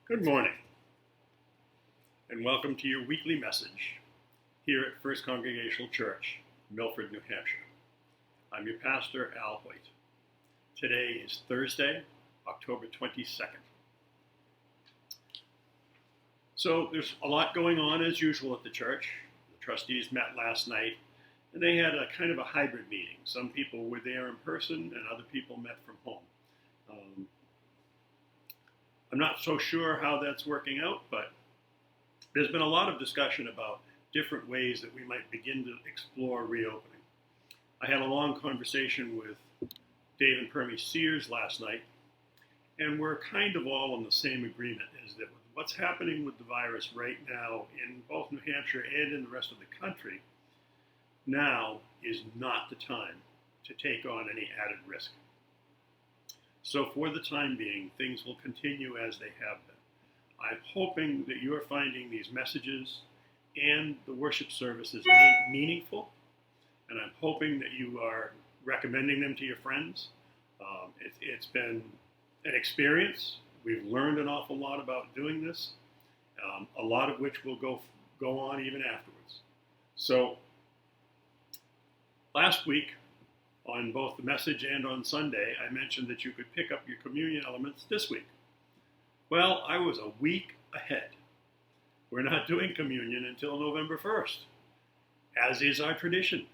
Good morning, and welcome to your weekly message here at First Congregational Church, Milford, New Hampshire. I'm your pastor, Al Hoyt. Today is Thursday, October 22nd. So there's a lot going on as usual at the church. The trustees met last night, and they had a kind of a hybrid meeting. Some people were there in person, and other people met from home. I'm not so sure how that's working out, but there's been a lot of discussion about different ways that we might begin to explore reopening. I had a long conversation with Dave and Permy Sears last night, and we're kind of all in the same agreement, is that what's happening with the virus right now in both New Hampshire and in the rest of the country, now is not the time to take on any added risk. So for the time being, things will continue as they have been. I'm hoping that you're finding these messages and the worship services meaningful, and I'm hoping that you are recommending them to your friends. It's been an experience. We've learned an awful lot about doing this, a lot of which will go on even afterwards. So last week, on both the message and on Sunday, I mentioned that you could pick up your communion elements this week. Well, I was a week ahead. We're not doing communion until November 1st, as is our tradition.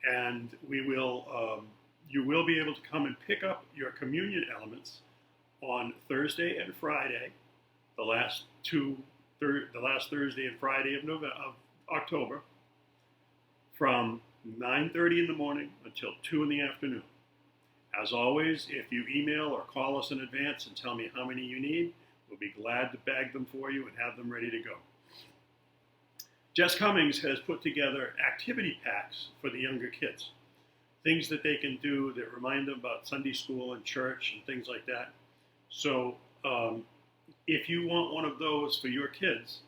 And you will be able to come and pick up your communion elements on Thursday and Friday, the last Thursday and Friday of October, from 9:30 in the morning until 2 in the afternoon. As always, if you email or call us in advance and tell me how many you need, we'll be glad to bag them for you and have them ready to go. Jess Cummings has put together activity packs for the younger kids, things that they can do that remind them about Sunday school and church and things like that. So if you want one of those for your kids,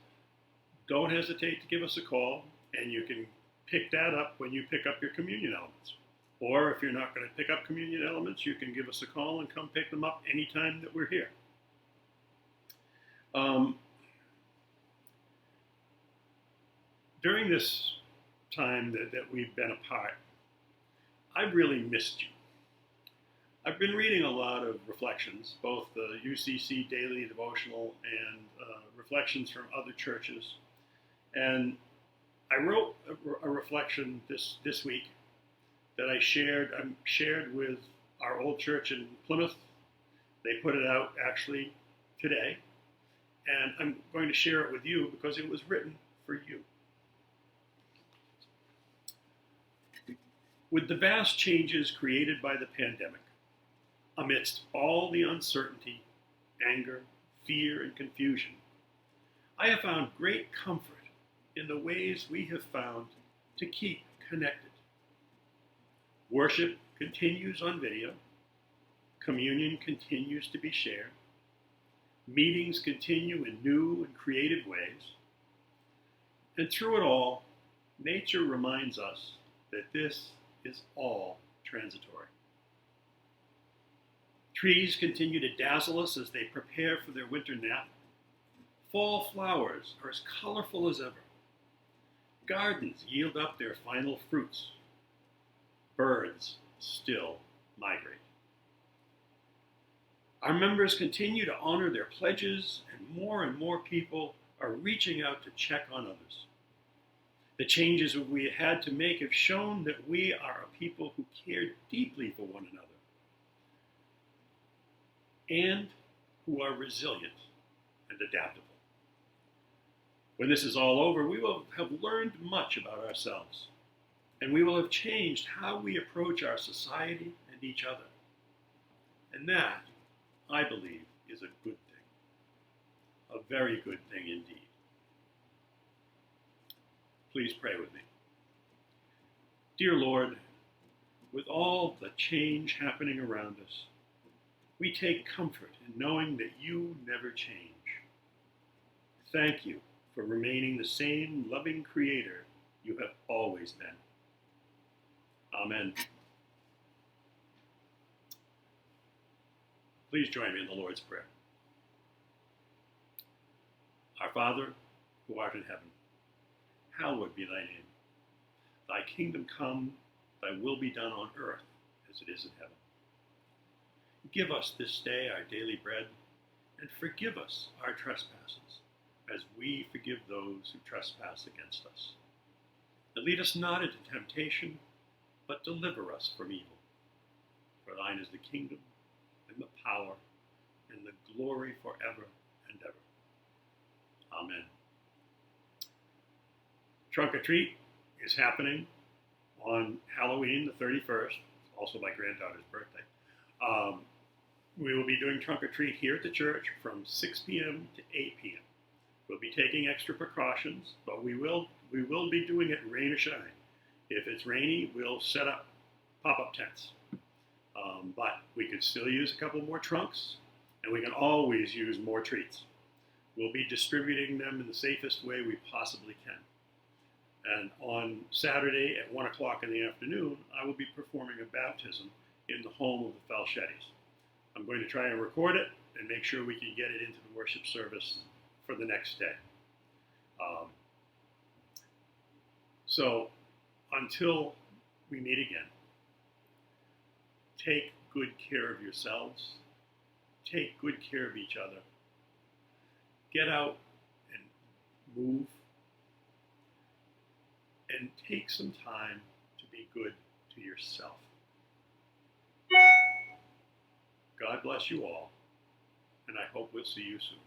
don't hesitate to give us a call, and you can pick that up when you pick up your communion elements. Or if you're not going to pick up communion elements, you can give us a call and come pick them up anytime that we're here. During this time that we've been apart, I've really missed you. I've been reading a lot of reflections, both the UCC Daily Devotional and reflections from other churches. And I wrote a reflection this week that I shared with our old church in Plymouth. They put it out actually today, and I'm going to share it with you because it was written for you. With the vast changes created by the pandemic, amidst all the uncertainty, anger, fear, and confusion, I have found great comfort in the ways we have found to keep connected. Worship continues on video. Communion continues to be shared. Meetings continue in new and creative ways. And through it all, nature reminds us that this is all transitory. Trees continue to dazzle us as they prepare for their winter nap. Fall flowers are as colorful as ever. Gardens yield up their final fruits. Birds still migrate. Our members continue to honor their pledges, and more people are reaching out to check on others. The changes that we had to make have shown that we are a people who care deeply for one another and who are resilient and adaptable. When this is all over, we will have learned much about ourselves, and we will have changed how we approach our society and each other. And that, I believe, is a good thing. A very good thing indeed. Please pray with me. Dear Lord, with all the change happening around us, we take comfort in knowing that you never change. Thank you for remaining the same loving Creator you have always been. Amen. Please join me in the Lord's Prayer. Father, who art in heaven, hallowed be thy name. Thy kingdom come, thy will be done on earth as it is in heaven. Give us this day our daily bread, and forgive us our trespasses, as we forgive those who trespass against us. And lead us not into temptation, but deliver us from evil. For thine is the kingdom, and the power, and the glory forever and ever. Amen. Trunk or Treat is happening on Halloween, the 31st, also my granddaughter's birthday. We will be doing Trunk or Treat here at the church from 6 p.m. to 8 p.m. We'll be taking extra precautions, but we will be doing it rain or shine. If it's rainy, we'll set up pop-up tents. But we could still use a couple more trunks, and we can always use more treats. We'll be distributing them in the safest way we possibly can. And on Saturday at 1 o'clock in the afternoon, I will be performing a baptism in the home of the Falchettis. I'm going to try and record it and make sure we can get it into the worship service for the next day. So until we meet again, take good care of yourselves. Take good care of each other. Get out and move. And take some time to be good to yourself. God bless you all, and I hope we'll see you soon.